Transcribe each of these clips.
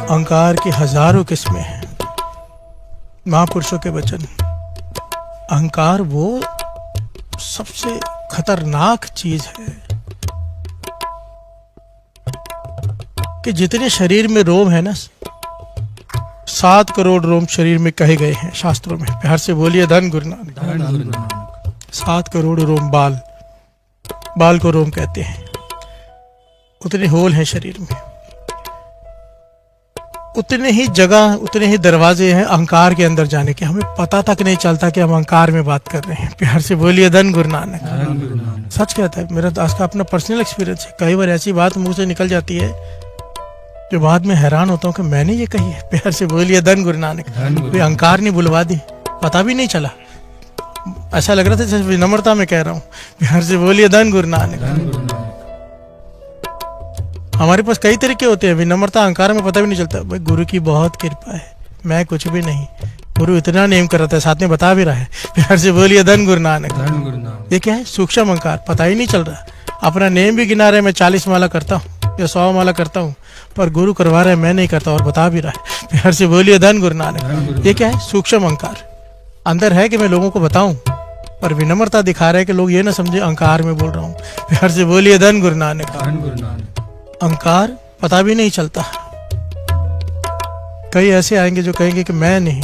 अहंकार की हजारों किस्में हैं। महापुरुषों के वचन, अहंकार वो सबसे खतरनाक चीज है कि जितने शरीर में रोम है ना, 7 करोड़ रोम शरीर में कहे गए हैं शास्त्रों में। प्यार से बोलिए धन गुरु नानक। 7 करोड़ रोम, बाल को रोम कहते हैं। उतने होल हैं शरीर में, उतने ही जगह, उतने ही दरवाजे हैं अहंकार के अंदर जाने के। हमें पता तक नहीं चलता कि हम अहंकार में बात कर रहे हैं। प्यार से बोलिए धन गुरु नानक। सच कहता है, मेरा आज का अपना पर्सनल एक्सपीरियंस है। कई बार ऐसी बात मुंह से निकल जाती है जो बाद में हैरान होता हूँ कि मैंने ये कही है। प्यार से बोलिए धन गुरु नानक। कोई अहंकार नहीं बुलवा दी, पता भी नहीं चला, ऐसा लग रहा था जैसे विनम्रता में कह रहा हूँ। प्यार से बोलिए धन गुरु नानक। हमारे पास कई तरीके होते हैं, विनम्रता अहंकार में पता भी नहीं चलता। भाई गुरु की बहुत कृपा है, मैं कुछ भी नहीं, गुरु इतना नेम कर रहा था, साथ में बता भी रहा है। प्यार से बोलिए धन गुरु नानक। ये क्या है? सूक्ष्म अहंकार, पता ही नहीं चल रहा। अपना नेम भी गिना रहे, मैं 40 माला करता हूँ या 100 माला करता हूँ, पर गुरु करवा रहा है, मैं नहीं करता और बता भी रहा है। प्यार से बोलिए धन गुरु नानक। ये क्या है? सूक्ष्म अहंकार। अंदर है कि मैं लोगों को बताऊं, पर विनम्रता दिखा रहा है कि लोग ये ना समझे अहंकार में बोल रहा हूँ। प्यार से बोलिए धन गुरु नानक। अहंकार पता भी नहीं चलता। कई ऐसे आएंगे जो कहेंगे कि मैं नहीं,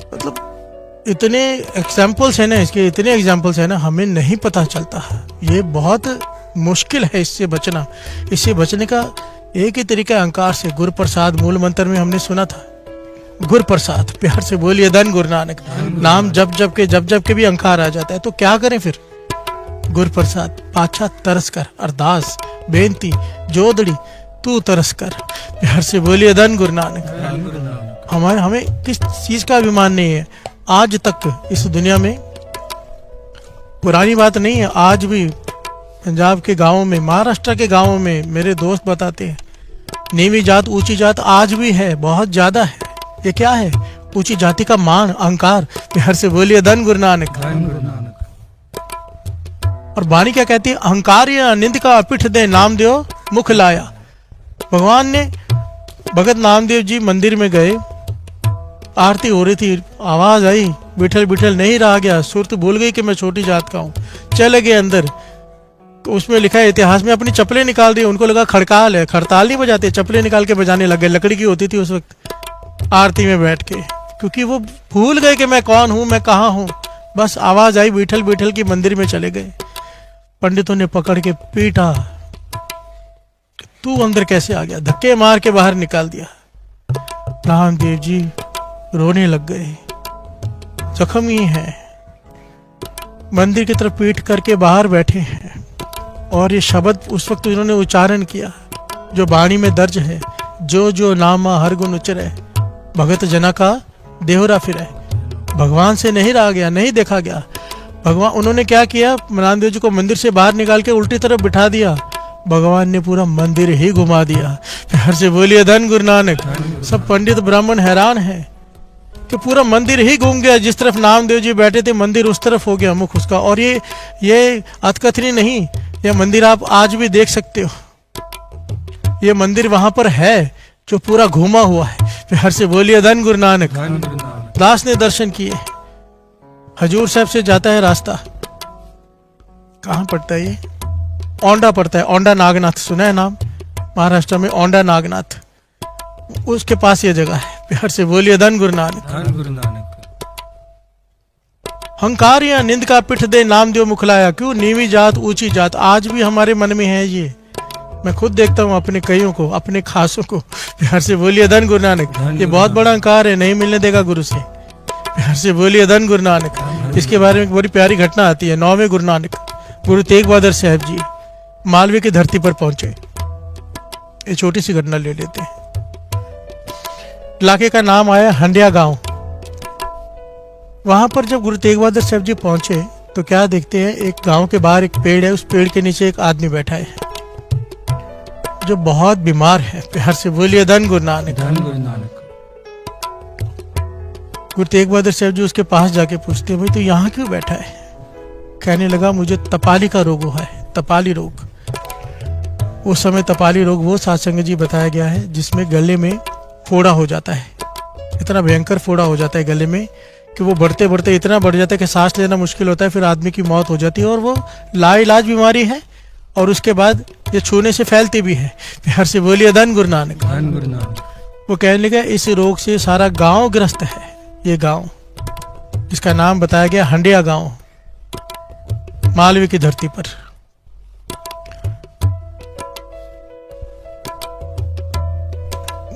मतलब इतने एग्जाम्पल्स है ना, इसके इतने एग्जाम्पल्स है ना, हमें नहीं पता चलता। ये बहुत मुश्किल है इससे बचना। इससे बचने का एक ही तरीका है अहंकार से। गुरु प्रसाद मूल मंत्र में हमने सुना था, गुरु प्रसाद। प्यार से बोलिए धन गुरु नानक। नाम जब जब के भी अहंकार आ जाता है तो क्या करें फिर? गुरु प्रसाद, पाछा तरस कर, अरदास बेनती जोदड़ी तू तरस कर। प्यार से बोलिए धन गुरु नानक। हमें किस चीज का अभिमान नहीं है आज तक इस दुनिया में। पुरानी बात नहीं है, आज भी पंजाब के गांवों में, महाराष्ट्र के गांवों में मेरे दोस्त बताते हैं, नीवी जात ऊंची जात आज भी है, बहुत ज्यादा है। ये क्या है? ऊंची जाति का मान, अहंकार। प्यार से बोलिए धन गुरु नानक। और वाणी क्या कहती है? अहंकार या निंद का पिठ दे, नाम देव मुख लाया। भगवान ने, भगत नामदेव जी मंदिर में गए, आरती हो रही थी, आवाज आई, बिठल बिठल नहीं रहा गया, सुरत भूल गई कि मैं छोटी जात का हूँ, चले गए अंदर। उसमें लिखा है इतिहास में, अपनी चप्पलें निकाल दी, उनको लगा खड़काल है, खड़ताल नहीं बजाते, चप्पलें निकाल के बजाने लग गए। लकड़ी की होती थी उस वक्त आरती में बैठ के, क्योंकि वो भूल गए कि मैं कौन हूँ, मैं कहाँ हूँ। बस आवाज आई, बिठल बिठल की मंदिर में चले गए। पंडितों ने पकड़ के पीटा, तू अंदर कैसे आ गया? धक्के मार के बाहर निकाल दिया। नामदेव जी रोने लग गए, जख्मी हैं, मंदिर की तरफ पीठ करके बाहर बैठे हैं। और ये शब्द उस वक्त उन्होंने उच्चारण किया जो वाणी में दर्ज है, जो जो नामा हर गुण उचरे, भगत जना का देहरा फिरे। भगवान से नहीं रहा गया, नहीं देखा गया। भगवान, उन्होंने क्या किया? नामदेव जी को मंदिर से बाहर निकाल के उल्टी तरफ बिठा दिया। भगवान ने पूरा मंदिर ही घुमा दिया। प्यार से बोलिए धन गुरु नानक। सब पंडित ब्राह्मण हैरान हैं कि पूरा मंदिर ही घूम गया। जिस तरफ नामदेव जी बैठे थे मंदिर उस तरफ हो गया मुख उसका। और ये अतकथनी नहीं, ये मंदिर आप आज भी देख सकते हो। ये मंदिर वहां पर है जो पूरा घूमा हुआ है। प्यार से बोलिए धन गुरु नानक। दास ने दर्शन किए। हजूर साहब से जाता है रास्ता, कहाँ पड़ता है ये? औंडा पड़ता है। औंडा नागनाथ सुना है नाम? महाराष्ट्र में औंडा नागनाथ, उसके पास ये जगह है। प्यार से बोलिए धन गुरु नानक। अहंकार या निंद का पिठ दे, नाम देव मुखलाया। क्यों? नीवी जात ऊंची जात आज भी हमारे मन में है। ये मैं खुद देखता हूँ अपने कईयों को, अपने खासों को। प्यार से बोलिए धन गुरु नानक। ये बहुत बड़ा अहंकार है, नहीं मिलने देगा गुरु से। प्यार से बोलिए धन गुरु नानक। इसके बारे में एक बड़ी प्यारी घटना आती है। 9वें गुरु नानक, गुरु तेग बहादुर साहब जी मालवे की धरती पर पहुंचे। ये छोटी सी घटना ले लेते हैं। इलाके का नाम आया हंडिया गांव। वहां पर जब गुरु तेग बहादुर साहब जी पहुंचे तो क्या देखते हैं? एक गांव के बाहर एक पेड़ है, उस पेड़ के नीचे एक आदमी बैठा है जो बहुत बीमार है। प्यार से बोलिए धन गुरु नानक। गुरु तेग बहादुर साहब जी उसके पास जाके पूछते हैं, भाई तो यहाँ क्यों बैठा है? कहने लगा, मुझे तपाली का रोग हुआ है, तपाली रोग। उस समय तपाली रोग वो साधसंग जी बताया गया है जिसमें गले में फोड़ा हो जाता है, इतना भयंकर फोड़ा हो जाता है गले में कि वो बढ़ते बढ़ते इतना बढ़ जाता है कि सांस लेना मुश्किल होता है, फिर आदमी की मौत हो जाती है। और वो लाइलाज बीमारी है और उसके बाद ये छूने से फैलती भी है। प्यार से बोलिए धन गुरु नानक। वो कहने लगा इस रोग से सारा गांव ग्रस्त है। ये गांव जिसका नाम बताया गया हंडिया गांव, मालवे की धरती पर।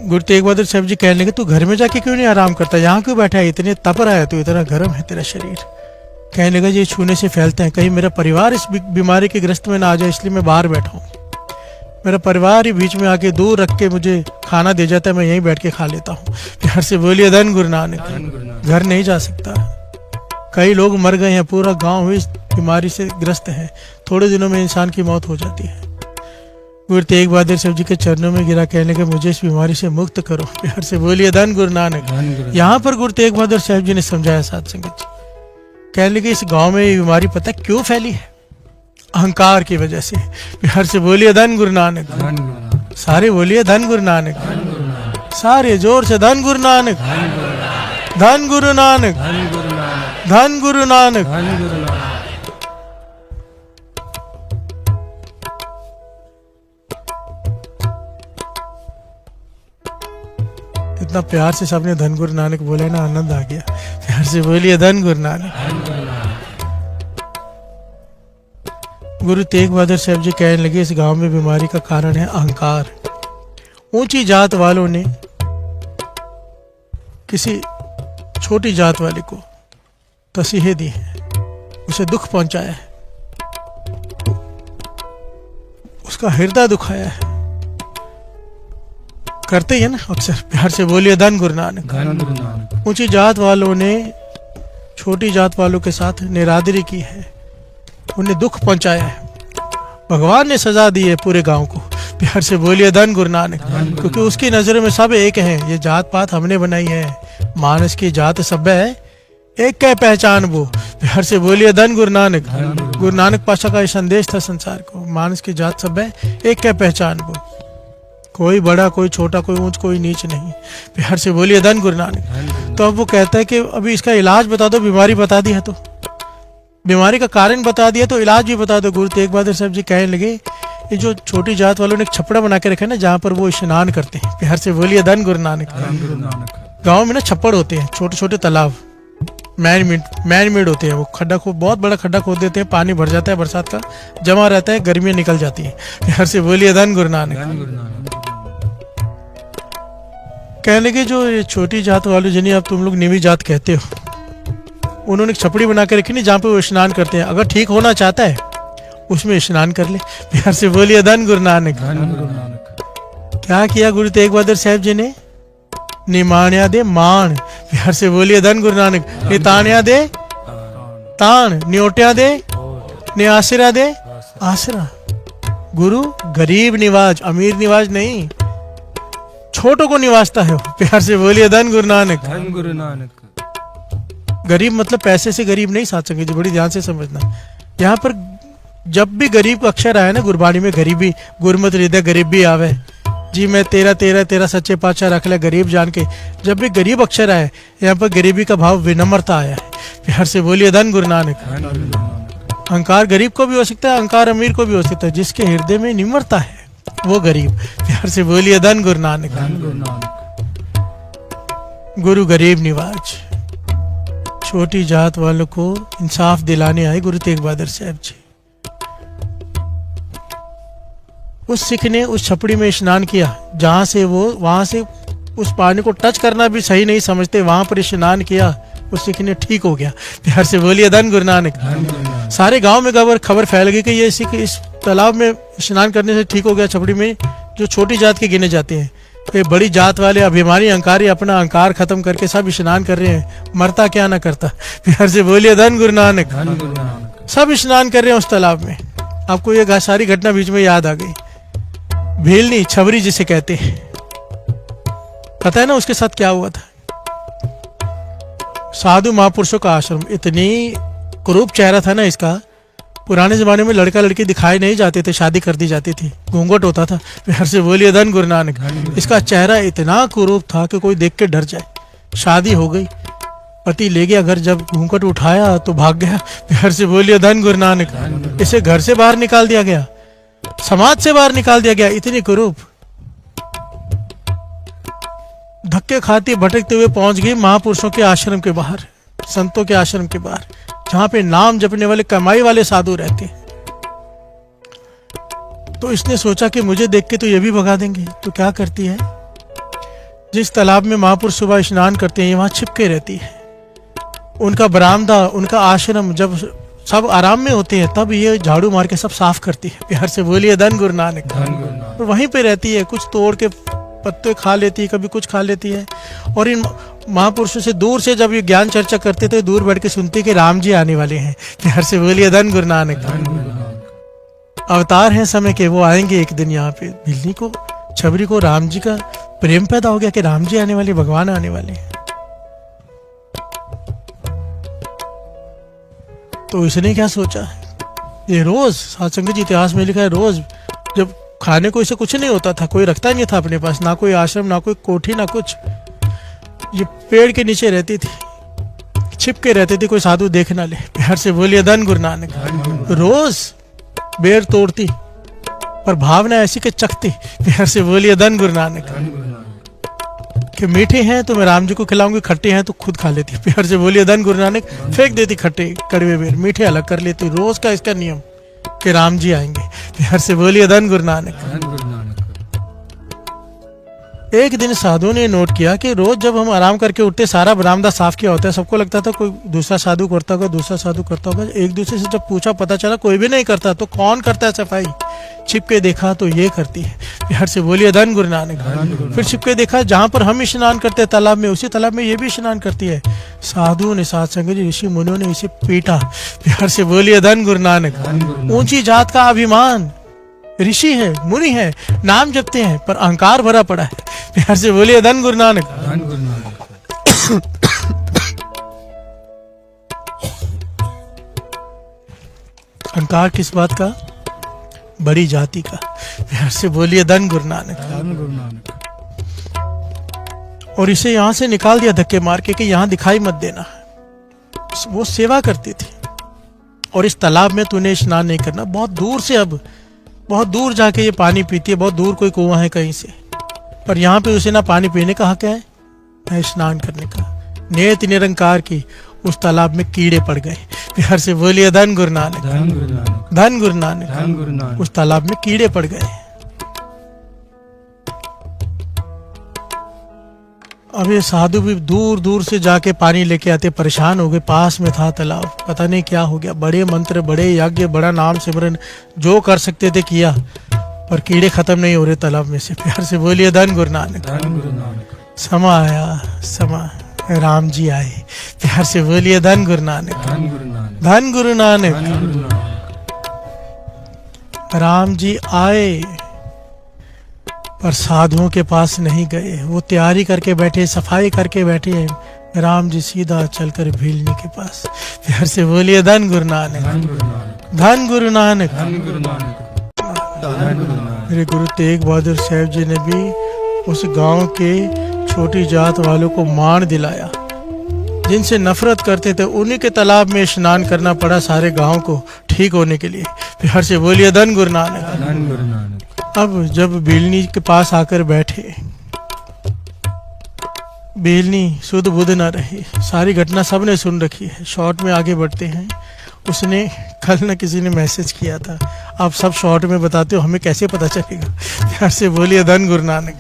गुरु तेग बहादुर साहब जी कहने लगे तू घर में जाके क्यों नहीं आराम करता, यहाँ क्यों बैठा है, इतने तप रहा है, तू इतना गर्म है तेरा शरीर। कहने लगा ये छूने से फैलते हैं, कहीं मेरा परिवार इस बीमारी के ग्रस्त में ना आ जाए, इसलिए मैं बाहर बैठा हूँ। मेरा परिवार ही बीच में आके दूर रख के मुझे खाना दे जाता है, मैं यहीं बैठ के खा लेता हूँ। प्यार से बोलिए धन गुरु नानक। घर नहीं जा सकता, कई लोग मर गए हैं, पूरा गांव इस बीमारी से ग्रस्त है, थोड़े दिनों में इंसान की मौत हो जाती है। गुरु तेग बहादुर साहब जी के चरणों में गिरा, कहने के मुझे इस बीमारी से मुक्त करो। प्यार से बोलिए धन गुरु नानक। यहाँ पर गुरु तेग बहादुर साहब जी ने समझाया साध संगत जी, कहने लगे इस गांव में ये बीमारी पता क्यों फैली है, अहंकार की वजह से। प्यार से बोलिए धन गुरु नानक। सारे बोलिए धन गुरु नानक, सारे जोर से धन गुरु नानक, धन गुरु नानक, धन गुरु नानक। इतना प्यार से सबने धन गुरु नानक बोले ना, आनंद आ गया। प्यार से बोलिए धन गुरु नानक। गुरु तेग बहादुर साहब जी कहने लगे इस गांव में बीमारी का कारण है अहंकार। ऊंची जात वालों ने किसी छोटी जात वाले को तसीहे दी है, उसे दुख पहुंचाया है, उसका हृदय दुखाया है। करते ही है ना अक्सर। प्यार से बोलिए धन गुरु नानक। ऊंची जात वालों ने छोटी जात वालों के साथ निरादरी की है, उन्हें दुख पहुंचाया है, भगवान ने सजा दी है पूरे गांव को। प्यार से बोलिए धन गुरु नानक। क्योंकि उसकी नजर में सब एक हैं, ये जात पात हमने बनाई है, मानस की जात सब है, एक का पहचान वो। प्यार से बोलिए धन गुरु नानक। गुरु नानक पातशाह का ये संदेश था संसार को, मानस की जात सब है, एक का पहचान वो, कोई बड़ा कोई छोटा, कोई ऊंच कोई नीच नहीं। प्यार से बोलिए धन गुरु नानक। तो अब वो कहता है कि अभी इसका इलाज बता दो, बीमारी बता दी है तो, बीमारी का कारण बता दिया तो इलाज भी बता दो। गुरु तेग बहादुर साहब जी कहने लगे ये जो छोटी जात वालों ने एक छपड़ा बना के रखा है ना, जहाँ पर वो स्नान करते हैं। प्यार से बोलिए धन गुरु नानक। गाँव में ना छप्पड़ होते हैं, छोटे छोटे तालाब, मैन मेड होते हैं, वो खड्डा खोद, बहुत बड़ा खड्डा खोद देते हैं, पानी भर जाता है, बरसात का जमा रहता है, गर्मियां निकल जाती हैं। प्यार से बोलिए धन गुरु नानक। कहने के जो ये छोटी जात वाले जिन्हें अब तुम लोग नीवी जात कहते हो, उन्होंने एक छपड़ी बना के रखी नहीं जहाँ पे वो स्नान करते हैं, अगर ठीक होना चाहता है उसमें स्नान कर ले। प्यार से बोलिए धन गुरु नानक। क्या किया गुरु तेग बहादुर साहब जी ने, निमाण्या दे मान। प्यार से बोलिए धन गुरु नानक। निताण्या दे तान, न्योट्या दे न्यासिरा दे आसरा। गुरु गरीब निवाज, अमीर निवाज नहीं, छोटों को निवाजता है। प्यार से बोलिए धन गुरु नानक। धन गुरु नानक। गरीब मतलब पैसे से गरीब नहीं साथ संगत जी, बड़ी ध्यान से समझना। यहाँ पर जब भी गरीब का अक्षर आया ना गुरबाणी में, गरीबी गुरमत हृदय गरीबी आवे जी, मैं तेरा तेरा तेरा सच्चे पातशाह रख ले गरीब जान के। जब भी गरीब अक्षर आए, यहाँ पर गरीबी का भाव विनम्रता आया है। प्यार से बोलिए धन गुरु नानक। अहंकार गरीब को भी हो सकता है, अहंकार अमीर को भी हो सकता है, जिसके हृदय में निम्रता है वो गरीब। प्यार से बोलिए धन गुरु नानक। गुरु गरीब निवाज, छोटी जात वालों को इंसाफ दिलाने आए गुरु तेग बहादुर साहब जी। उस सिख ने उस छपड़ी में स्नान किया, जहां से वो वहां से उस पानी को टच करना भी सही नहीं समझते, वहां पर स्नान किया, उस सिख ने ठीक हो गया। प्यार से बोलिए धन गुरु नानक। सारे गांव में खबर फैल गई कि ये सिख इस तालाब में स्नान करने से ठीक हो गया। छपड़ी में जो छोटी जात के गिने जाते हैं, ये बड़ी जात वाले अभिमानी अहंकारी अपना अहंकार खत्म करके सब स्नान कर रहे हैं, मरता क्या ना करता। प्यार से बोलिए धन गुरु नानक। सब स्नान कर रहे हैं उस तालाब में। आपको ये सारी घटना बीच में याद आ गई। भीलनी छबरी जिसे कहते हैं, पता है ना उसके साथ क्या हुआ था? साधु महापुरुषों का आश्रम, इतनी कुरूप चेहरा था ना इसका, पुराने ज़माने में लड़का लड़की दिखाए नहीं जाते थे, शादी कर दी जाती थी, घूंघट होता था। प्यार से बोलिए धन गुरु नानक। इसका चेहरा इतना कुरूप था कि कोई देख के डर जाए। शादी हो गई, पति ले गया घर, जब घूंघट उठाया तो भाग गया। प्यार से बोलिए धन गुरु नानक। इसे घर से बाहर निकाल दिया गया, समाज से बाहर निकाल दिया गया। इतनी कुरूप, धक्के खाती भटकते हुए पहुंच गई महापुरुषों के आश्रम के बाहर, संतों के आश्रम के बाहर, जहां पे नाम जपने वाले, कमाई वाले साधु रहते हैं। तो इसने सोचा कि मुझे देख के तो ये भी भगा देंगे। तो क्या करती है, जिस तालाब में महापुरुष सुबह स्नान करते हैं वहां छिपके रहती है। उनका बरामदा, उनका आश्रम जब सब आराम में होते हैं तब ये झाड़ू मार के सब साफ करती है। प्यार से बोलिए धन गुरु नानक। तो वहीं पे रहती है, कुछ तोड़ के पत्ते खा लेती है, कभी कुछ खा लेती है। और इन महापुरुषों से दूर से जब ये ज्ञान चर्चा करते थे, दूर बैठ के सुनती कि राम जी आने वाले हैं। प्यार से बोलिए धन गुरु नानक। अवतार हैं समय के, वो आएंगे एक दिन यहाँ पे। बिल्ली को, छबरी को राम जी का प्रेम पैदा हो गया कि राम जी आने वाले, भगवान आने वाले हैं। तो इसने क्या सोचा, ये रोज सत्संग जी इतिहास में लिखा है, रोज जब खाने को इसे कुछ नहीं होता था, कोई रखता नहीं था अपने पास, ना कोई आश्रम, ना कोई कोठी, ना कुछ, ये पेड़ के नीचे रहती थी, छिप के रहती थी, कोई साधु देख ना ले। प्यार से बोलिए धन गुरु नानक। रोज बेर तोड़ती, पर भावना ऐसी के चखती। प्यार से बोलिए धन गुरु नानक। कि मीठे हैं तो मैं राम जी को खिलाऊंगी, खट्टे हैं तो खुद खा लेती। प्यार से बोलिए धन गुरु नानक। फेंक देती खट्टे कड़वे बेर, मीठे अलग कर लेती। रोज का इसका नियम कि राम जी आएंगे। प्यार से बोलिए धन गुरु नानक। एक दिन साधु ने नोट किया कि रोज जब हम आराम करके उठते, सारा बरामदा साफ किया होता है। सबको लगता था कोई दूसरा साधु करता होगा, दूसरा साधु करता होगा। एक दूसरे से जब पूछा, पता चला कोई भी नहीं करता। तो कौन करता है सफाई? छिप के देखा तो ये करती है। प्यार से बोलिए धन गुरु नानक। फिर छिप के देखा, जहां पर हम स्नान करते हैं तालाब में, उसी तालाब में ये भी स्नान करती है। साधु ने, सत्संग जी, ऋषि मुनियों ने इसे पीटा। प्यार से बोलिए धन गुरु नानक। ऊंची जात का अभिमान, ऋषि है, मुनि है, नाम जपते हैं, पर अहंकार भरा पड़ा है। प्यार से बोलिए धन गुरु नानक। अहंकार किस बात का? बड़ी जाति का। प्यार से बोलिए धन गुरु नानक। और इसे यहां से निकाल दिया धक्के मार के कि यहां दिखाई मत देना। वो सेवा करती थी। और इस तालाब में तूने स्नान नहीं करना। बहुत दूर से, अब बहुत दूर जाके ये पानी पीती है। बहुत दूर कोई कुआं है कहीं से, पर यहाँ पे उसे ना पानी पीने का हक है, ना स्नान करने का। नेत निरंकार की उस तालाब में कीड़े पड़ गए। प्यार से बोलिए धन गुरु नानक। धन गुरु नानक। उस तालाब में कीड़े पड़ गए। अब ये साधु भी दूर दूर से जाके पानी लेके आते, परेशान हो गए। पास में था तालाब, पता नहीं क्या हो गया। बड़े मंत्र, बड़े यज्ञ, बड़ा नाम सिमरन जो कर सकते थे किया, पर कीड़े खत्म नहीं हो रहे तालाब में से। प्यार से बोलिए धन गुरु नानक। समा आया, समा, राम जी आए। प्यार से बोलिए धन गुरु नानक। धन गुरु नानक। राम जी आए, पर साधुओं के पास नहीं गए। वो तैयारी करके बैठे, सफाई करके बैठे हैं। राम जी सीधा चलकर भीलनी के पास। प्यार से बोलिए धन गुरु नानक। धन गुरु नानक। मेरे गुरु तेग बहादुर साहब जी ने भी उस गांव के छोटी जात वालों को मान दिलाया, जिनसे नफरत करते थे। उन्हीं के तालाब में स्नान करना पड़ा सारे गांव को ठीक होने के लिए। प्यार से बोलिए धन गुरु नानक। अब जब बेलनी के पास आकर बैठे, बेलनी सुध बुध न रही। सारी घटना सबने सुन रखी है। शॉर्ट में आगे बढ़ते हैं। उसने कल न किसी ने मैसेज किया था, आप सब शॉर्ट में बताते हो, हमें कैसे पता चलेगा? प्यार से बोलिए धन गुरु नानक।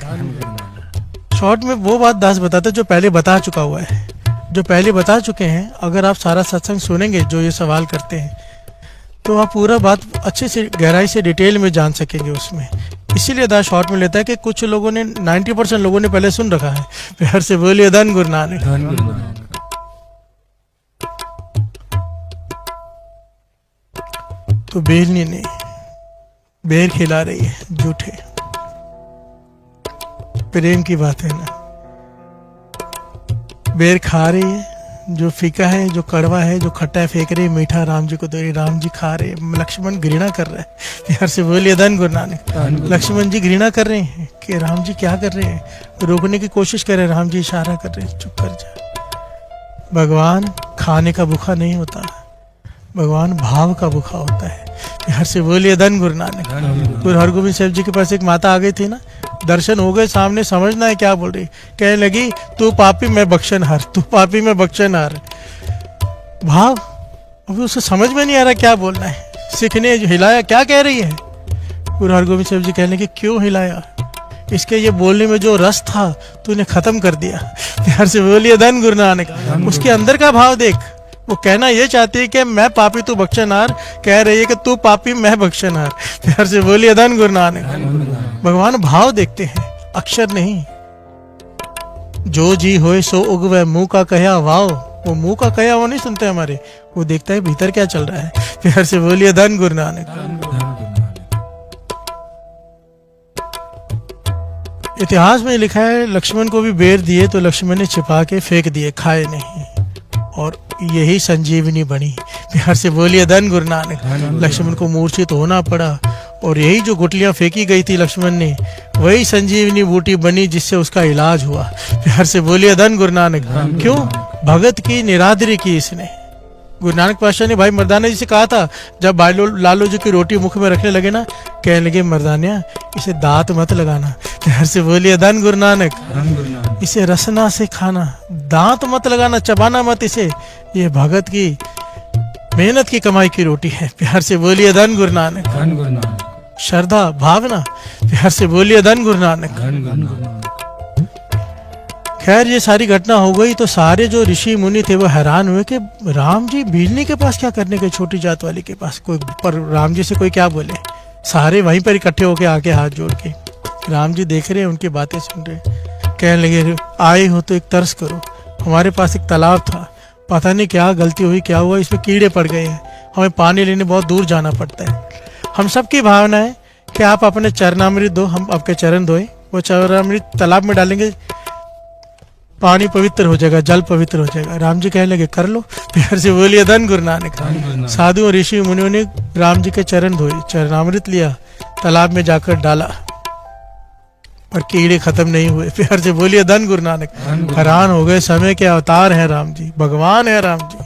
शॉर्ट में वो बात दास बताते जो पहले बता चुका हुआ है, जो पहले बता चुके हैं। अगर आप सारा सत्संग सुनेंगे जो ये सवाल करते हैं, तो आप पूरा बात अच्छे से गहराई से डिटेल में जान सकेंगे उसमें। इसीलिए दास शॉर्ट में लेता है कि कुछ लोगों ने, 90% लोगों ने पहले सुन रखा है। प्यार से बोलिए धन गुरु नानक। तो बेलनी ने बेर खिला रही है, झूठे प्रेम की बात है ना। बेर खा रही है, जो फीका है, जो कड़वा है, जो खट्टा है फेंक रहे, मीठा राम जी को दे रहे, राम जी खा रहे, लक्ष्मण घृणा कर रहे हैं। प्यार से बोलिए धन गुरु नानक। लक्ष्मण जी घृणा कर रहे हैं कि राम जी क्या कर रहे हैं, रोकने की कोशिश कर रहे हैं, राम जी इशारा कर रहे हैं चुप कर जा। भगवान खाने का भूखा नहीं होता, भगवान भाव का भूखा होता है। प्यार से बोलिए धन गुरु नानक। गुरु हरगोविंद साहब जी के पास एक माता आ गई थी ना, दर्शन हो गए सामने, समझना है क्या बोल रही, कहने लगी तू पापी मैं बख्शनहार, तू पापी मैं बख्शनहार। भाव अभी उसे समझ में नहीं आ रहा क्या बोलना है। सिख ने हिलाया, क्या कह रही है? गुरु हरगोविंद साहब जी कहने लगे क्यों हिलाया, इसके ये बोलने में जो रस था तूने खत्म कर दिया। प्यार से बोलिए धन गुरु नानक। उसके अंदर का भाव देख, वो कहना ये चाहती है कि मैं पापी तू बख्शनहार, कह रही है कि तू पापी मैं बख्शनहार। प्यार से बोलिए धन गुरु नानक। भगवान भाव देखते हैं, अक्षर नहीं। जो जी होए सो उगवे, मुंह का कहा वाओ, वो मुंह का कहा वो नहीं सुनते हमारे, वो देखता है भीतर क्या चल रहा है। प्यार से बोलिए धन गुरु नानक। इतिहास में लिखा है लक्ष्मण को भी बेर दिए तो लक्ष्मण ने छिपा के फेंक दिए, खाए नहीं, और यही संजीवनी बनी। प्यार से बोलिए धन गुरु नानक। लक्ष्मण को मूर्छित होना पड़ा, और यही जो गुटलियां फेंकी गई थी लक्ष्मण ने, वही संजीवनी बूटी बनी जिससे उसका इलाज हुआ। प्यार से बोलिए धन गुरु नानक। क्यों? भगत की निरादरी की इसने। गुरु नानक पातशाह ने भाई मर्दाना जी से कहा था, जब भाई लालू जी की रोटी मुख में रखने लगे ना, कहने लगे मर्दानिया इसे दांत मत लगाना। प्यार से बोलिए धन गुरु नानक। इसे रसना से खाना, दांत मत लगाना, चबाना मत इसे, ये भगत की मेहनत की कमाई की रोटी है। प्यार से बोलिए धन गुरु नानक। श्रद्धा भावना, प्यार से बोलिए धन गुरु नानक। खैर ये सारी घटना हो गई तो सारे जो ऋषि मुनि थे वो हैरान हुए कि राम जी बिजली के पास क्या करने के, छोटी जात वाले के पास कोई, पर राम जी से कोई क्या बोले। सारे वहीं पर इकट्ठे होके आके हाथ जोड़ के राम जी देख रहे हैं, उनकी बातें सुन रहे, कहने लगे आए हो तो एक तरस करो, हमारे पास एक तालाब था, पता नहीं क्या गलती हुई क्या हुआ, इसमें कीड़े पड़ गए हैं, हमें पानी लेने बहुत दूर जाना पड़ता है। हम सबकी भावना है कि आप अपने चरणामृत दो, हम आपके चरण धोए, वो चरणामृत तालाब में डालेंगे, पानी पवित्र हो जाएगा, जल पवित्र हो जाएगा। राम जी कहने लगे कर लो। प्यार से बोलिए धन गुरु नानक। साधु और ऋषि मुनियों ने राम जी के चरण धोए, चरणामृत लिया, तालाब में जाकर डाला, पर कीड़े खत्म नहीं हुए। प्यार से बोलिए धन गुरु नानक। हैरान हो गए, समय के अवतार है राम जी, भगवान है राम जी,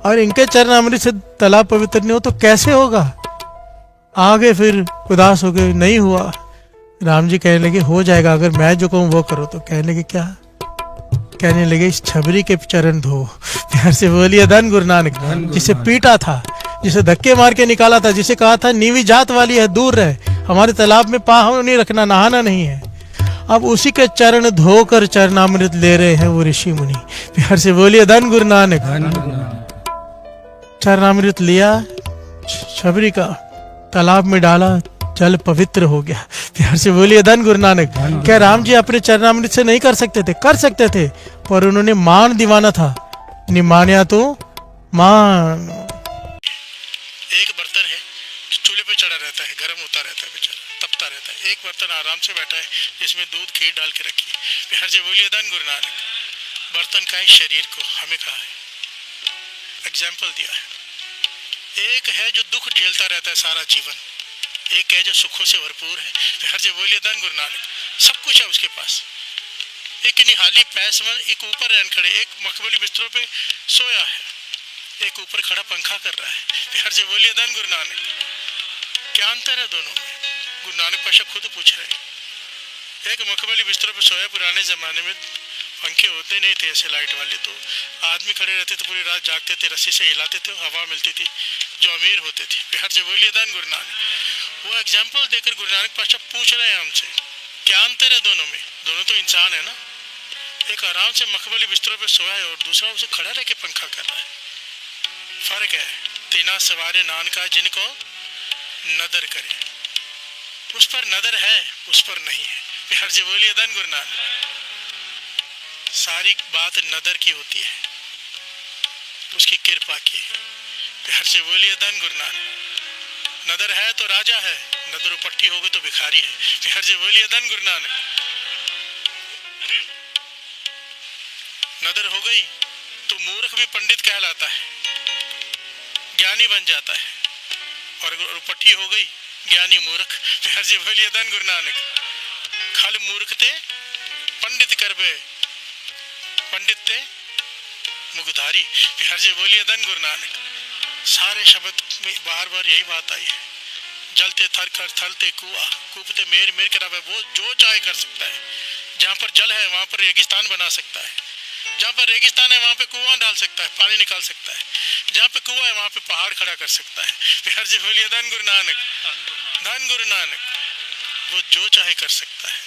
और इनके चरणामृत से तालाब पवित्र नहीं हो तो कैसे होगा। आगे फिर उदास हो गए, नहीं हुआ। राम जी कहने लगे हो जाएगा, अगर मैं जो कहूँ वो करो। तो कहने लगे क्या? कहने लगे इस छबरी के चरण धो। प्यार से बोलिए धन गुरु नानक। जिसे पीटा था, जिसे धक्के मार के निकाला था, जिसे कहा था नीवी जात वाली है, दूर रहे, हमारे तालाब में पाँव नहीं रखना, नहाना नहीं है, अब उसी के चरण धोकर चरणामृत ले रहे हैं वो ऋषि मुनि। प्यार से बोलिए धन गुरु नानक। चरणामृत लिया, छबरी का तालाब में डाला, जल पवित्र हो गया। प्यार से बोलिए धन गुरु नानक। क्या राम जी अपने चरणामृत से नहीं कर सकते थे? कर सकते थे, पर उन्होंने मान दीवाना था, निमानिया तो मान। एक बर्तन है जो चूल्हे पे चढ़ा रहता है, गर्म होता रहता है, बेचारा तपता रहता है। एक बर्तन आराम से बैठा है जिसमें दूध खीर डाल के रखी। प्यार से बोलिए धन गुरु नानक। बर्तन का है शरीर को, हमें कहा है, एग्जाम्पल दिया है। एक है जो दुख झेलता रहता है सारा जीवन, एक है जो सुखों से भरपूर है। प्यार से बोलिए धन गुरु नानक। सब कुछ है उसके पास। एक निहाली पैसमन, एक ऊपर रहन खड़े, एक मखमली बिस्तरों पे सोया है, एक ऊपर खड़ा पंखा कर रहा है। प्यार से बोलिए धन गुरु नानक। क्या अंतर है दोनों में? गुरु नानक पाशा खुद पूछ रहे हैं। एक मखमली बिस्तरों पे सोया, पुराने जमाने में पंखे होते नहीं थे ऐसे लाइट वाले, तो आदमी खड़े रहते थे, पूरी रात जागते थे, रस्सी से हिलाते थे, हवा मिलती थी, जो अमीर होते थे। प्यार से बोलिए धन गुरु नानक। वो एग्जाम्पल देकर गुरु नानक पातशाह पूछ रहे हैं हमसे, क्या अंतर है दोनों में? दोनों तो इंसान है ना। एक आराम से मखमली बिस्तरों पे सोया है और दूसरा उसे खड़ा रह के पंखा कर रहा है। फर्क है। तीना सवारे नान का जिनको नदर करे, उस पर नदर है, उस पर नहीं है। प्यार से बोलिए धन गुरु नानक। सारी बात नदर की होती है, उसकी कृपा की। प्यार से बोलिए धन गुरु नानक। नदर है तो राजा है, नदर पट्टी हो गई तो भिखारी है। प्यार से बोलिए धन गुरु नानक। नदर हो गई तो मूर्ख भी पंडित कहलाता है, ज्ञानी बन जाता है। और अगर उपट्ठी हो गई ज्ञानी मूर्ख। प्यार से बोलिए धन गुरु नानक। खल मूर्खते पंडित करबे, पंडित ते मुखधारी। प्यार से बोलिए धन गुरु नानक। सारे शब्द में बार बार यही बात आई है। जलते थर कर थलते कुआ, कूपते मेर मेर करावे। वो जो चाहे कर सकता है। जहाँ पर जल है वहाँ पर रेगिस्तान बना सकता है, जहाँ पर रेगिस्तान है वहाँ पे कुआं डाल सकता है, पानी निकाल सकता है। जहाँ पे कुआं है वहाँ पे पहाड़ खड़ा कर सकता है। प्यार से बोलिए धन गुरु नानक, धन गुरु नानक। वो जो चाहे कर सकता है,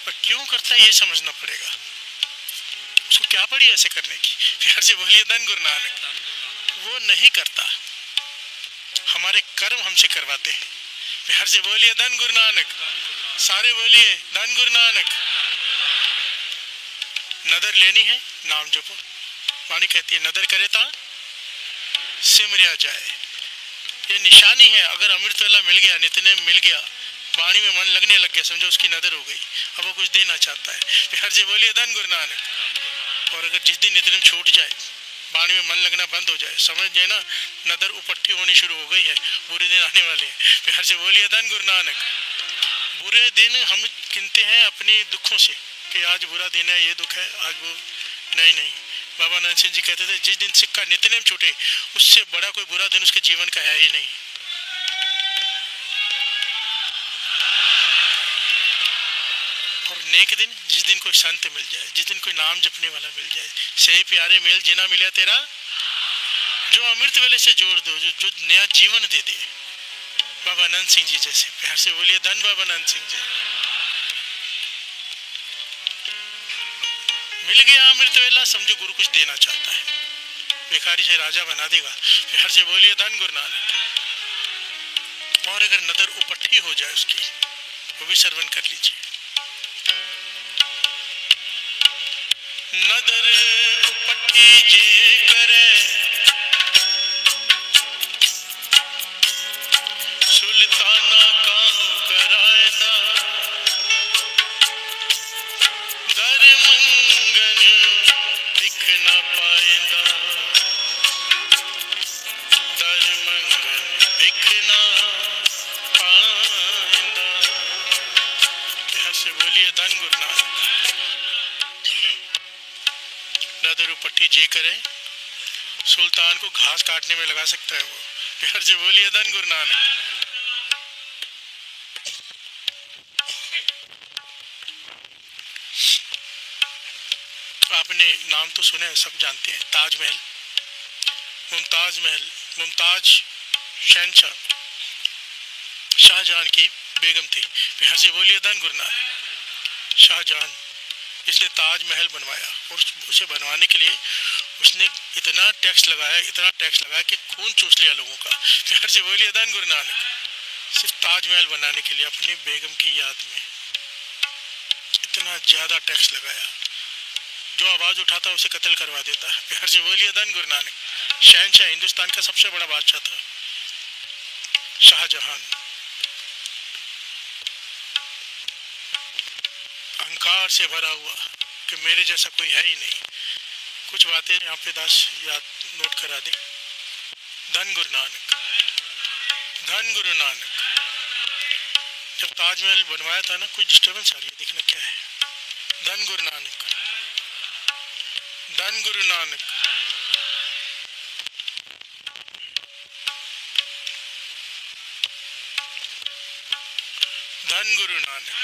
पर क्यों करता है ये समझना पड़ेगा। उसको क्या पड़ी ऐसे करने की। प्यार से बोलिए धन गुरु नानक। वो नहीं करता, हमारे कर्म हमसे करवाते हैं। प्यार से बोलिए धन गुरु नानक। सारे बोलिए धन गुरु नानक। नदर लेनी है, नाम जपो। वाणी कहती है नदर करे ता सिमरिया जाए। ये निशानी है। अगर अमृत वेला मिल गया, नित्य मिल गया, वाणी में मन लगने लग गया, समझो उसकी नदर हो गई। अब वो कुछ देना चाहता है। प्यार से बोलिए धन गुरु नानक। और अगर जिस दिन नित्य छूट जाए, वाणी में मन लगना बंद हो जाए, समझ जाए ना नदर उपट्ठी होनी शुरू हो गई है, बुरे दिन आने वाले हैं। प्यार से बोलिए धन गुरु नानक। बुरे दिन हम गिनते हैं अपने दुखों से कि आज बुरा दिन है, ये दुख है, आज वो। नहीं नहीं, बाबा नानक सिंह जी कहते थे जिस दिन सिक्का नित्यनेम छूटे उससे बड़ा कोई बुरा दिन उसके जीवन का है ही नहीं। और नेक दिन जिस दिन कोई संत मिल जाए, जिस दिन कोई नाम जपने वाला मिल जाए। से प्यारे मेल जिना मिला तेरा, जो अमृत वेले से जोड़ दो, जो नया जीवन दे दे। बाबा आनंद सिंह जी जैसे। प्यार से बोलिए धन बाबा आनंद सिंह जी। मिल गया अमृत वेला, समझो गुरु कुछ देना चाहता है, भिखारी से राजा बना देगा। प्यार से बोलिए धन गुरु नानक। और अगर नदर उपट्ठी हो जाए उसकी, वो भी श्रवण कर लीजिए। नदर उपट्ठी जे करे, सुल्ताना काम कराएदा, दर मंगन दिख न पाएदा, दर मंगन दिख न पाएदा। प्यार से बोलिए धन गुरु नानक। नदर उपट्ठी जे करे, सुल्तान को घास काटने में लगा सकता है वो। प्यार से बोलिए धन गुरु नानक। आपने नाम तो सुने, सब जानते हैं, ताजमहल। मुमताज महल, मुमताज शहनशाह शाहजहां की बेगम थी। प्यार से बोलिए धन गुरु नानक। शाहजहां इसने ताजमहल बनवाया, और उसे बनवाने के लिए उसने इतना टैक्स लगाया कि खून चूस लिया लोगों का। प्यार से बोलिए धन गुरु नानक। सिर्फ ताजमहल बनाने के लिए अपनी बेगम की याद में इतना ज़्यादा टैक्स लगाया, जो आवाज़ उठाता उसे कत्ल करवा देता। प्यार से बोलिए धन गुरु नानक। शहनशाह, हिंदुस्तान का सबसे बड़ा बादशाह था शाहजहां। अहंकार से भरा हुआ कि मेरे जैसा कोई है ही नहीं। कुछ बातें यहाँ पे दास याद नोट करा दे। धन गुरु नानक, धन गुरु नानक। जब ताजमहल बनवाया था ना, कुछ डिस्टर्बेंस आ रही है, देखना क्या है। धन गुरु नानक, धन गुरु नानक। धन गुरु नानक।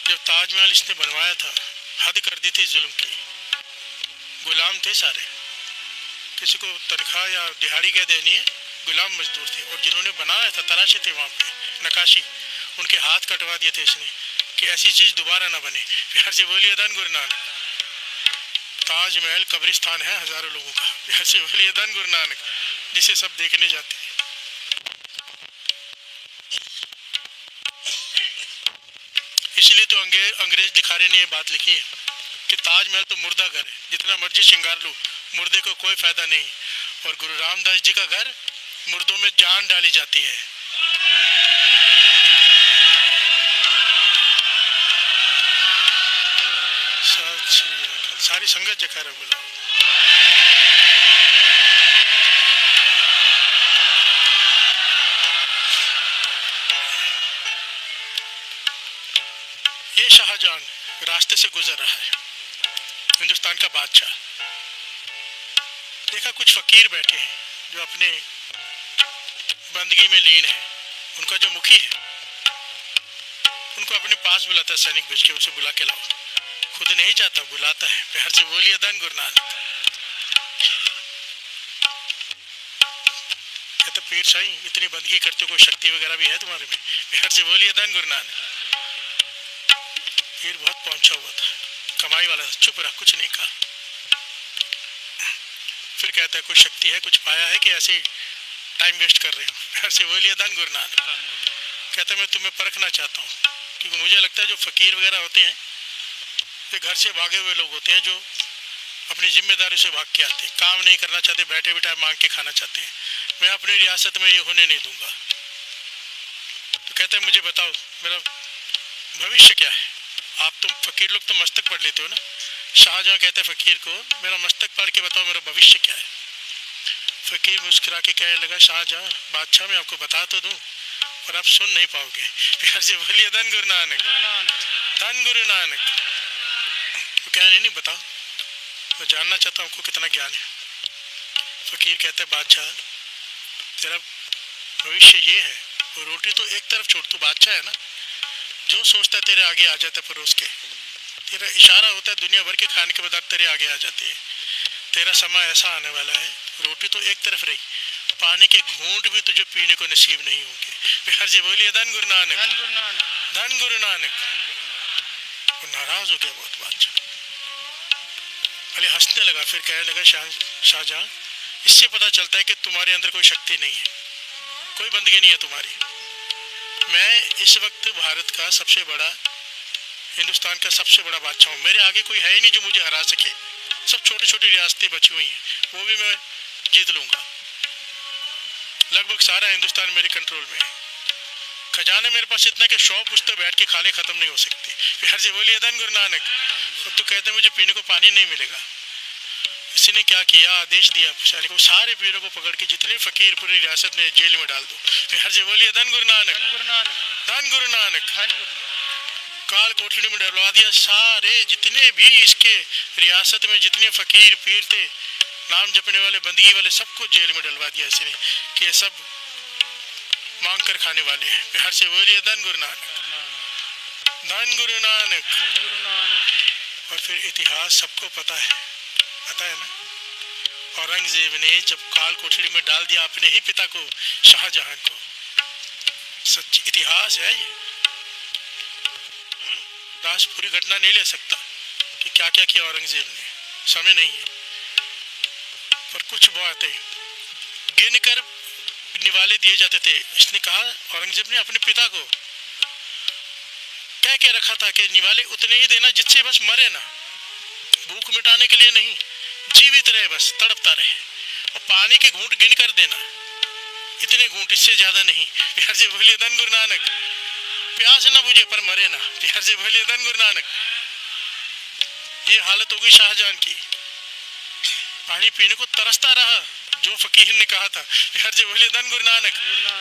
जब ताजमहल इसने बनवाया था, हद कर दी थी जुल्म की। गुलाम थे सारे, किसी को तनख्वाह या दिहाड़ी क्या देनी है, गुलाम मजदूर थे। और जिन्होंने बनाया था, तराशे थे वहाँ पे नक्काशी, उनके हाथ कटवा दिए थे इसने कि ऐसी चीज़ दोबारा ना बने। प्यार से बोलिए धन गुरु नानक। ताजमहल कब्रिस्तान है हजारों लोगों का। प्यार से बोलिए धन गुरु नानक, जिसे सब देखने जाते हैं। इसलिए तो अंग्रेज दिखारे ने ये बात लिखी है कि ताजमहल तो मुर्दा घर है, जितना मर्जी श्रृंगार लो, मुर्दे को कोई फायदा नहीं। और गुरु रामदास जी का घर, मुर्दों में जान डाली जाती है। सारी संगत जयकारा बुलाओ। ये शाहजहां रास्ते से गुजर रहा है, हिंदुस्तान का बादशाह। देखा कुछ फकीर बैठे हैं जो अपने बंदगी में लीन है। उनका जो मुखी है उनको अपने पास बुलाता है, सैनिक भेज के उसे बुला के लाओ। खुद नहीं जाता, बुलाता है। प्यार से बोलिए धन गुरु नानक। कहते पीर साईं इतनी बंदगी करते हो, कोई शक्ति वगैरह भी है तुम्हारे में? प्यार से बोलिए धन गुरु नानक। पीर बहुत पहुंचा हुआ था, कमाई वाला था, चुप रहा, कुछ नहीं कहा। फिर कहता है कोई शक्ति है, कुछ पाया है कि ऐसे ही टाइम वेस्ट कर रहे हो? प्यार से बोलिए धन गुरु नानक। कहता मैं तुम्हें परखना चाहता हूँ, क्योंकि मुझे लगता है जो फकीर वगैरह होते हैं ये घर से भागे हुए लोग होते हैं, जो अपनी जिम्मेदारी से भाग के आते हैं, काम नहीं करना चाहते, बैठे बिठाए मांग के खाना चाहते हैं। मैं अपनी रियासत में ये होने नहीं दूंगा। तो कहते हैं मुझे बताओ मेरा भविष्य क्या है? आप तुम फकीर लोग तो मस्तक पढ़ लेते हो ना। शाहजहां कहते हैं फकीर को मेरा मस्तक पढ़ के बताओ मेरा भविष्य क्या है। फकीर मुस्कुरा के कहने लगा शाहजहां बादशाह मैं आपको बता तो दूं पर आप सुन नहीं पाओगे। प्यार से बोलिए धन गुरु नानक, धन गुरु नानक। वो कहने नहीं बताओ, मैं जानना चाहता हूँ आपको कितना ज्ञान है। फकीर कहते हैं बादशाह तेरा भविष्य ये है। वो रोटी तो एक तरफ छोड़, तू बादशाह है ना, जो सोचता है तेरे आगे आ जाता है परोस के। तेरा इशारा होता है दुनिया भर के खाने के पदार्थ तेरे आगे आ जाते हैं। तेरा समय ऐसा आने वाला है, रोटी तो एक तरफ रही, पानी के घूंट भी तुझे पीने को नसीब नहीं होंगे। प्यार से बोलिए धन गुरु नानक, धन गुरु नानक। वो नाराज हो गया बहुत बादशाह, अली हंसने लगा। फिर कहने लगा शाहजहां इससे पता चलता है कि तुम्हारे अंदर कोई शक्ति नहीं है, कोई बंदगी नहीं है तुम्हारी। मैं इस वक्त भारत का सबसे बड़ा, हिंदुस्तान का सबसे बड़ा बादशाह हूँ। मेरे आगे कोई है ही नहीं जो मुझे हरा सके। सब छोटी छोटी रियासतें बची हुई हैं, वो भी मैं जीत लूंगा। लगभग सारा हिंदुस्तान मेरे कंट्रोल में है। खजाने मेरे पास इतना कि 100 पुश्ते बैठ के खाने खत्म नहीं हो सकते। प्यार से बोलिए धन गुरु नानक। और तू कहते मुझे पीने को पानी नहीं मिलेगा। इसने क्या किया, आदेश दिया शाली को सारे पीरों को पकड़ के जितने फकीर पूरी रियासत में जेल में डाल दो। प्यार से बोलिए धन गुरु नानक, धन गुरु नानक। काल कोठरी में डलवा दिया सारे जितने भी इसके रियासत में जितने फकीर पीर थे, नाम जपने वाले, बंदगी वाले, सबको जेल में डलवा दिया इसने कि ये सब मांग कर खाने वाले हैं। प्यार से बोलिए धन गुरु नानक, धन गुरु नानक। और फिर इतिहास सबको पता है ना। औरंगजेब ने जब काल कोठरी में डाल दिया अपने ही पिता को, शाहजहां को, सच्ची इतिहास है ये। दास पूरी घटना नहीं ले सकता कि क्या क्या किया औरंगजेब ने, समय नहीं है, पर कुछ बातें गिन कर निवाले दिए जाते थे। इसने कहा, औरंगजेब ने अपने पिता को कह के रखा था कि निवाले उतने ही देना जिससे बस मरे ना, भूख मिटाने के लिए नहीं, जीवित रहे, बस तड़पता रहे। और पानी के घूंट गिन कर देना, इतने घूंट, इससे ज्यादा नहीं। प्यार से बोलिए धन गुरु नानक। प्यास ना बुझे पर मरे ना। प्यार से बोलिए धन गुरु नानक। ये हालत होगी शाहजहां की, पानी पीने को तरसता रहा, जो फकीर ने कहा था। प्यार से बोलिए धन गुरु नानक।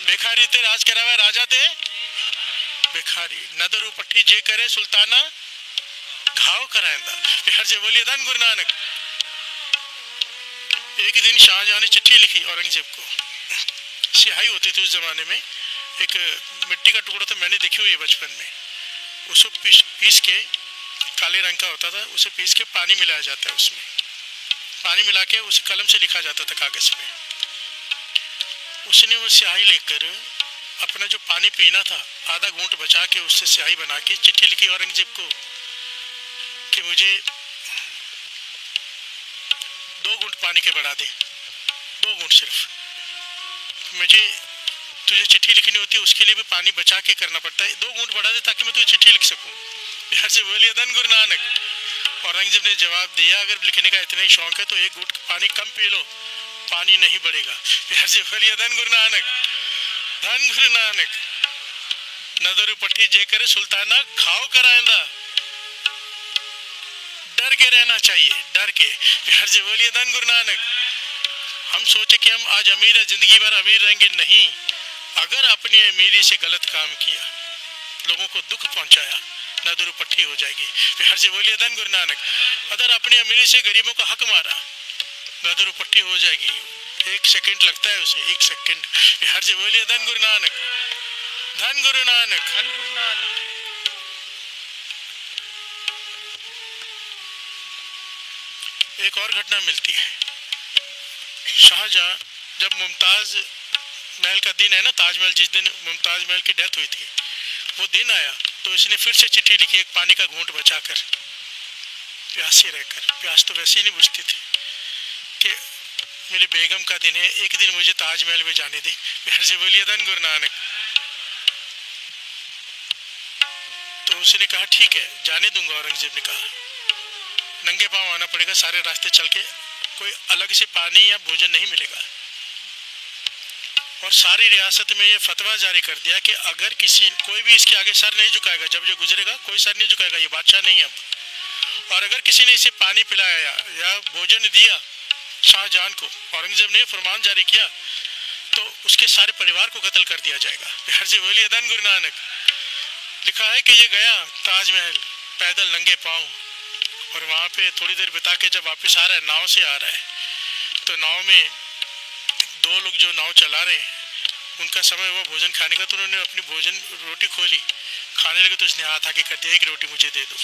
बेखारी ते राज करावा राजा ते बेखारी, नदर उपट्ठी जे करे सुल्ताना घाव कराएंदा। प्यार से बोलिए धन गुरु नानक। एक दिन शाहजहां ने चिट्ठी लिखी औरंगजेब को। स्याही होती थी उस जमाने में, एक मिट्टी का टुकड़ा था, मैंने देखी हुई है बचपन में। उसको पीस के, काले रंग का होता था, उसे पीस के पानी मिलाया जाता है, उसमें पानी मिला के उसे कलम से लिखा जाता था कागज पे। उसने वो स्याही लेकर अपना जो पानी पीना था आधा घूंट बचा के उससे स्याही बना के चिट्ठी लिखी औरंगजेब को कि मुझे 2 घूंट पानी के बढ़ा दे, 2 घूंट सिर्फ। मुझे तुझे चिट्ठी लिखनी होती है, उसके लिए भी पानी बचा के करना पड़ता है, 2 घूंट बढ़ा दे ताकि मैं तुझे चिट्ठी लिख सकूं। प्यार से बोलिए धन गुरु नानक। औरंगजेब ने जवाब दिया, अगर लिखने का इतना ही शौक है तो 1 घूंट पानी कम पी लो, पानी नहीं बढ़ेगा। प्यार से बोलिए धन गुरु नानक, धन गुरु नानक। नदर पट्टी जे करे सुल्ताना घाव कराएंदा, डर के रहना चाहिए, डर के। हर जगह बोलिए धन गुरु नानक। हम सोचे कि हम आज अमीर है, जिंदगी भर अमीर रहेंगे, नहीं। अगर अपनी अमीरी से गलत काम किया, लोगों को दुख पहुंचाया, नदरू पट्टी हो जाएगी। हर जगह बोलिए धन गुरु नानक। अगर अपनी अमीरी से गरीबों का हक मारा, नदरू पट्टी हो जाएगी। 1 सेकंड लगता है उसे, 1 सेकंड। हर जगह बोलिए धन गुरु नानक, धन गुरु नानक, धन गुरु नानक। एक और घटना मिलती है। शाहजहां जब मुमताज महल का दिन है ना, ताजमहल, जिस दिन मुमताज महल की डेथ हुई थी, वो दिन आया तो इसने फिर से चिट्ठी लिखी, एक पानी का घूंट बचाकर, प्यासे रहकर। प्यास तो वैसे ही नहीं बुझती थी कि मेरी बेगम का दिन है, एक दिन मुझे ताजमहल में जाने दे। फिर से बोलिए धन गुरु नानक। तो उसने कहा ठीक है, जाने दूंगा। औरंगजेब ने कहा नंगे पांव आना पड़ेगा, सारे रास्ते चल के, कोई अलग से पानी या भोजन नहीं मिलेगा। और सारी रियासत में ये फतवा जारी कर दिया कि अगर कोई भी इसके आगे सर नहीं झुकाएगा, जब जो गुजरेगा कोई सर नहीं झुकाएगा, ये बादशाह नहीं अब। और अगर किसी ने इसे पानी पिलाया या भोजन दिया शाहजहां को, औरंगजेब ने फरमान जारी किया, तो उसके सारे परिवार को कत्ल कर दिया जाएगा। हर से बोलिए धन गुरु नानक। लिखा है कि ये गया ताजमहल पैदल नंगे पांव, और वहाँ पे थोड़ी देर बिता के जब वापस आ रहा है, नाव से आ रहा है, तो नाव में 2 लोग जो नाव चला रहे हैं, उनका समय हुआ भोजन खाने का, तो उन्होंने अपनी रोटी खोली, खाने लगे तो उसने हाथ आगे कर दिया, 1 रोटी मुझे दे दो।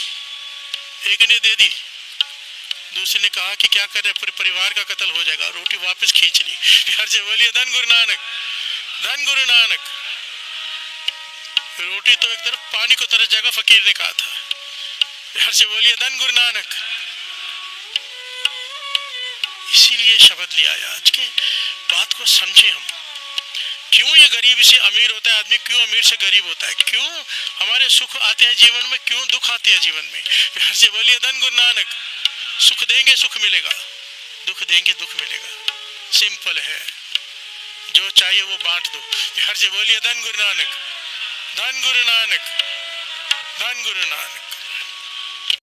एक ने दे दी, दूसरे ने कहा कि क्या कर रहे, पूरे परिवार का कत्ल हो जाएगा, रोटी वापस खींच ली। हर से बोलिए धन गुरु नानक, धन गुरु नानक। रोटी तो एक तरफ, पानी को तरस जाएगा, फकीर ने कहा था। हर से बोलिए धन गुरु नानक। इसीलिए शब्द लिया है। आज के बात को समझे हम, क्यों ये गरीब से अमीर होता है आदमी, क्यों अमीर से गरीब होता है, क्यों हमारे सुख आते हैं जीवन में, क्यों दुख आते हैं जीवन में। हर से बोलिए धन गुरु नानक। सुख देंगे सुख मिलेगा, दुख देंगे दुख मिलेगा, सिंपल है। जो चाहिए वो बांट दो। हर से बोलिए धन गुरु नानक, धन गुरु नानक, धन गुरु नानक।